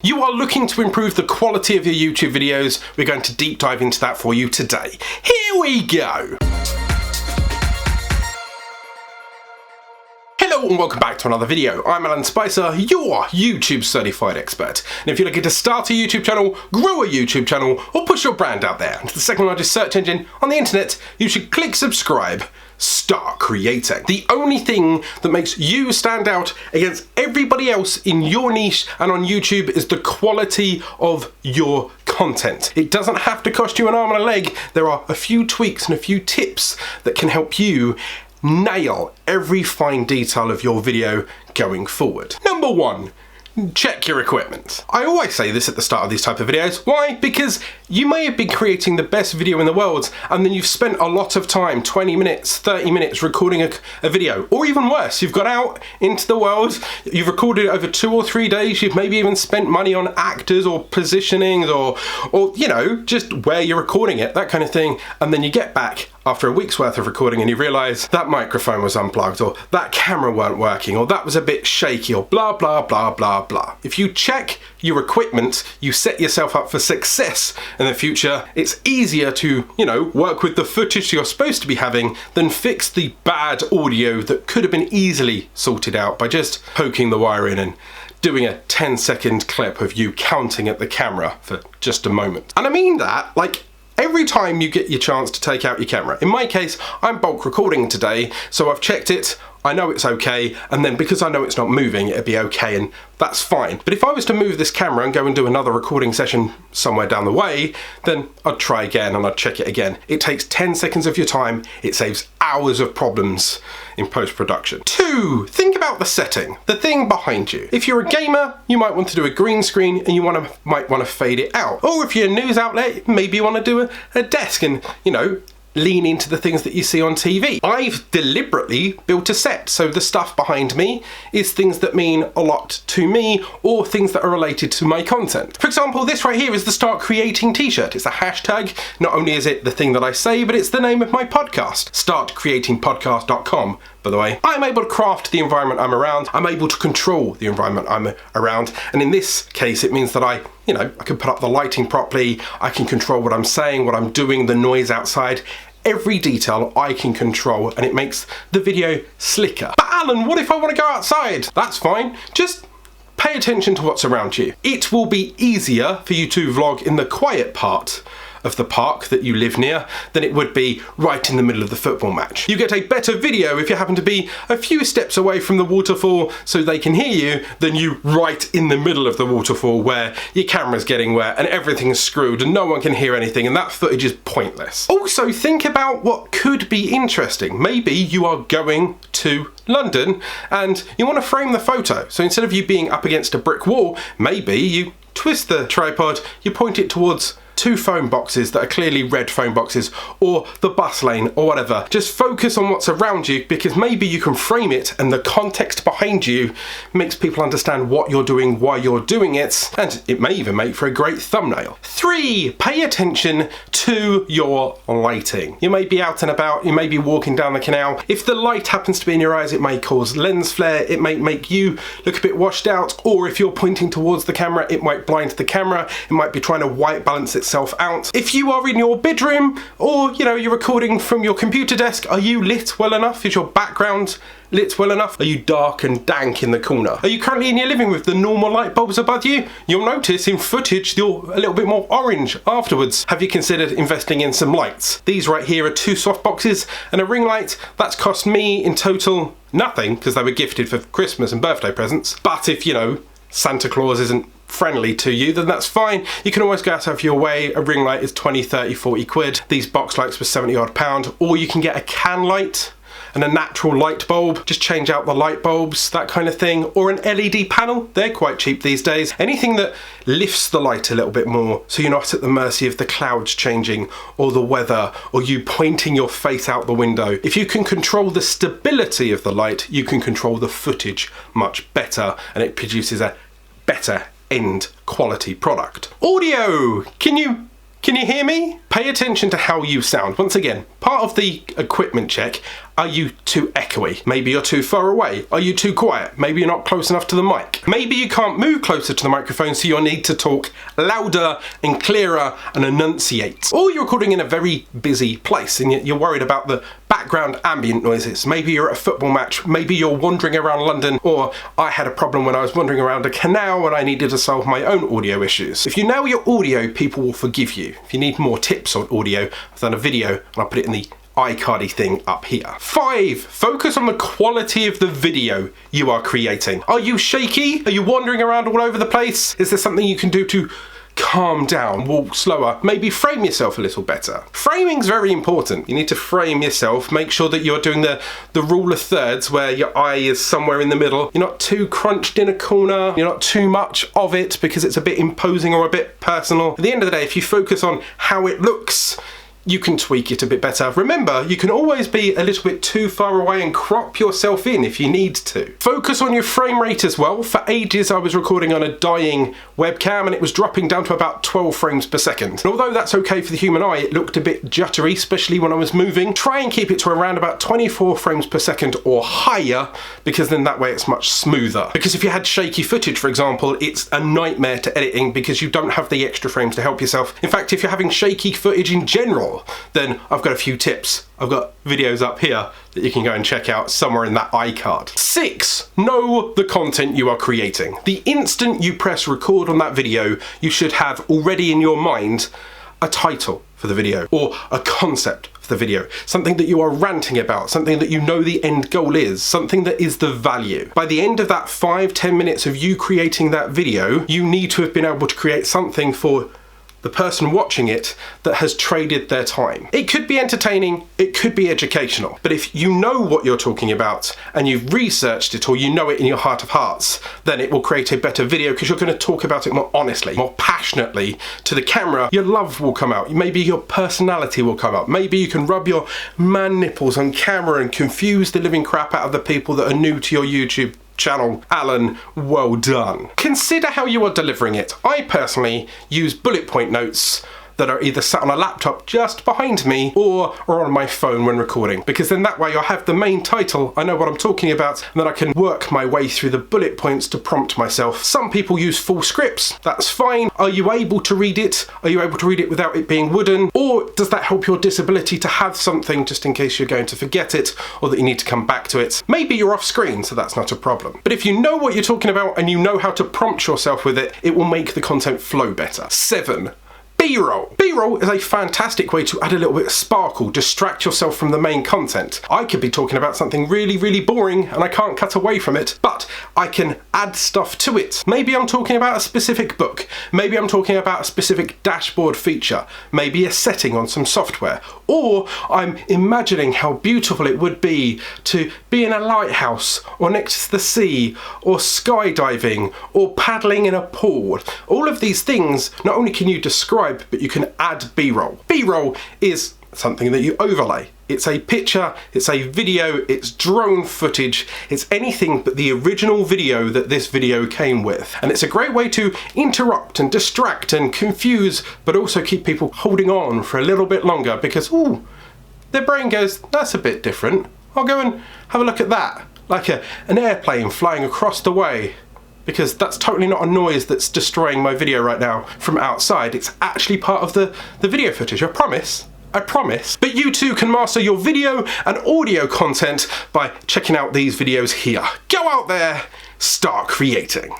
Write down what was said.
You are looking to improve the quality of your YouTube videos. We're going to deep dive into that for you today. Here we go. Hello and welcome back to another video. I'm Alan Spicer, your YouTube certified expert. And if you're looking to start a YouTube channel, grow a YouTube channel, or push your brand out there into the second largest search engine on the internet, you should click subscribe. Start creating. The only thing that makes you stand out against everybody else in your niche and on YouTube is the quality of your content. It doesn't have to cost you an arm and a leg. There are a few tweaks and a few tips that can help you nail every fine detail of your video going forward. Number one, check your equipment. I always say this at the start of these type of videos. Why? Because you may have been creating the best video in the world and then you've spent a lot of time, 20 minutes, 30 minutes recording a video. Or even worse, you've got out into the world, you've recorded it over 2 or 3 days, you've maybe even spent money on actors or positionings or you know, just where you're recording it, that kind of thing. And then you get back after a week's worth of recording and you realise that microphone was unplugged or that camera weren't working or that was a bit shaky or blah, blah, blah, blah, blah. If you check your equipment, you set yourself up for success in the future. It's easier to, you know, work with the footage you're supposed to be having than fix the bad audio that could have been easily sorted out by just poking the wire in and doing a 10-second clip of you counting at the camera for just a moment. And I mean that, like, every time you get your chance to take out your camera. In my case, I'm bulk recording today, so I've checked it, I know it's okay, and then because I know it's not moving, it'll be okay, and that's fine. But if I was to move this camera and go and do another recording session somewhere down the way, then I'd try again and I'd check it again. It takes 10 seconds of your time, it saves hours of problems in post-production. 2, think about the setting, the thing behind you. If you're a gamer, you might want to do a green screen and you might want to fade it out. Or if you're a news outlet, maybe you want to do a desk and, you know, lean into the things that you see on TV. I've deliberately built a set, so the stuff behind me is things that mean a lot to me or things that are related to my content. For example, this right here is the Start Creating t-shirt. It's a hashtag. Not only is it the thing that I say, but it's the name of my podcast, startcreatingpodcast.com. By the way, I'm able to craft the environment I'm around. I'm able to control the environment I'm around. And in this case, it means that I can put up the lighting properly. I can control what I'm saying, what I'm doing, the noise outside. Every detail I can control, and it makes the video slicker. But Alan, what if I want to go outside? That's fine. Just pay attention to what's around you. It will be easier for you to vlog in the quiet part of the park that you live near than it would be right in the middle of the football match. You get a better video if you happen to be a few steps away from the waterfall so they can hear you than you right in the middle of the waterfall where your camera's getting wet and everything's screwed and no one can hear anything and that footage is pointless. Also, think about what could be interesting. Maybe you are going to London and you want to frame the photo. So instead of you being up against a brick wall, maybe you twist the tripod, you point it towards 2 phone boxes that are clearly red phone boxes, or the bus lane, or whatever. Just focus on what's around you because maybe you can frame it and the context behind you makes people understand what you're doing, why you're doing it, and it may even make for a great thumbnail. 3, pay attention to your lighting. You may be out and about, you may be walking down the canal. If the light happens to be in your eyes, it may cause lens flare, it may make you look a bit washed out, or if you're pointing towards the camera, it might blind the camera, it might be trying to white balance itself out. If you are in your bedroom or you're recording from your computer desk, are you lit well enough? Is your background lit well enough? Are you dark and dank in the corner? Are you currently in your living with the normal light bulbs above you? You'll notice in footage you're a little bit more orange afterwards. Have you considered investing in some lights? These right here are 2 soft boxes and a ring light. That's cost me in total nothing because they were gifted for Christmas and birthday presents. But if Santa Claus isn't friendly to you, then that's fine. You can always go out of your way. A ring light is 20, 30, 40 quid. These box lights were 70 odd pound. Or you can get a can light and a natural light bulb. Just change out the light bulbs, that kind of thing. Or an LED panel. They're quite cheap these days. Anything that lifts the light a little bit more so you're not at the mercy of the clouds changing or the weather or you pointing your face out the window. If you can control the stability of the light, you can control the footage much better and it produces a better end quality product. Audio! Can Can you hear me? Pay attention to how you sound. Once again, part of the equipment check, are you too echoey? Maybe you're too far away. Are you too quiet? Maybe you're not close enough to the mic. Maybe you can't move closer to the microphone, so you'll need to talk louder and clearer and enunciate. Or you're recording in a very busy place and you're worried about the background ambient noises. Maybe you're at a football match. Maybe you're wandering around London, or I had a problem when I was wandering around a canal and I needed to solve my own audio issues. If you nail your audio, people will forgive you. If you need more tips on audio, I've done a video and I'll put it in the iCardy thing up here. 5. Focus on the quality of the video you are creating. Are you shaky? Are you wandering around all over the place? Is there something you can do to calm down, walk slower, maybe frame yourself a little better? Framing's very important. You need to frame yourself, make sure that you're doing the rule of thirds where your eye is somewhere in the middle. You're not too crunched in a corner, you're not too much of it because it's a bit imposing or a bit personal. At the end of the day, if you focus on how it looks, you can tweak it a bit better. Remember, you can always be a little bit too far away and crop yourself in if you need to. Focus on your frame rate as well. For ages I was recording on a dying webcam and it was dropping down to about 12 frames per second. And although that's okay for the human eye, it looked a bit juddery, especially when I was moving. Try and keep it to around about 24 frames per second or higher, because then that way it's much smoother. Because if you had shaky footage, for example, it's a nightmare to editing because you don't have the extra frames to help yourself. In fact, if you're having shaky footage in general, then I've got a few tips. I've got videos up here that you can go and check out somewhere in that iCard. 6. Know the content you are creating. The instant you press record on that video, you should have already in your mind a title for the video or a concept for the video, something that you are ranting about, something that you know the end goal is, something that is the value. By the end of that 5-10 minutes of you creating that video, you need to have been able to create something for the person watching it that has traded their time. It could be entertaining, it could be educational, but if you know what you're talking about and you've researched it or you know it in your heart of hearts, then it will create a better video because you're going to talk about it more honestly, more passionately to the camera. Your love will come out, maybe your personality will come out, maybe you can rub your man nipples on camera and confuse the living crap out of the people that are new to your YouTube channel. Alan, well done. Consider how you are delivering it. I personally use bullet point notes that are either sat on a laptop just behind me or on my phone when recording, because then that way I have the main title, I know what I'm talking about, and then I can work my way through the bullet points to prompt myself. Some people use full scripts, that's fine. Are you able to read it? Are you able to read it without it being wooden? Or does that help your disability to have something just in case you're going to forget it or that you need to come back to it? Maybe you're off screen, so that's not a problem. But if you know what you're talking about and you know how to prompt yourself with it, it will make the content flow better. 7. B-roll. B-roll is a fantastic way to add a little bit of sparkle, distract yourself from the main content. I could be talking about something really, really boring and I can't cut away from it, but I can add stuff to it. Maybe I'm talking about a specific book. Maybe I'm talking about a specific dashboard feature. Maybe a setting on some software. Or I'm imagining how beautiful it would be to be in a lighthouse or next to the sea or skydiving or paddling in a pool. All of these things, not only can you describe, but you can add B-roll. B-roll is something that you overlay. It's a picture, it's a video, it's drone footage, it's anything but the original video that this video came with. And it's a great way to interrupt and distract and confuse, but also keep people holding on for a little bit longer because, ooh, their brain goes, that's a bit different. I'll go and have a look at that. Like an airplane flying across the way. Because that's totally not a noise that's destroying my video right now from outside. It's actually part of the video footage, I promise. I promise. But you too can master your video and audio content by checking out these videos here. Go out there, start creating.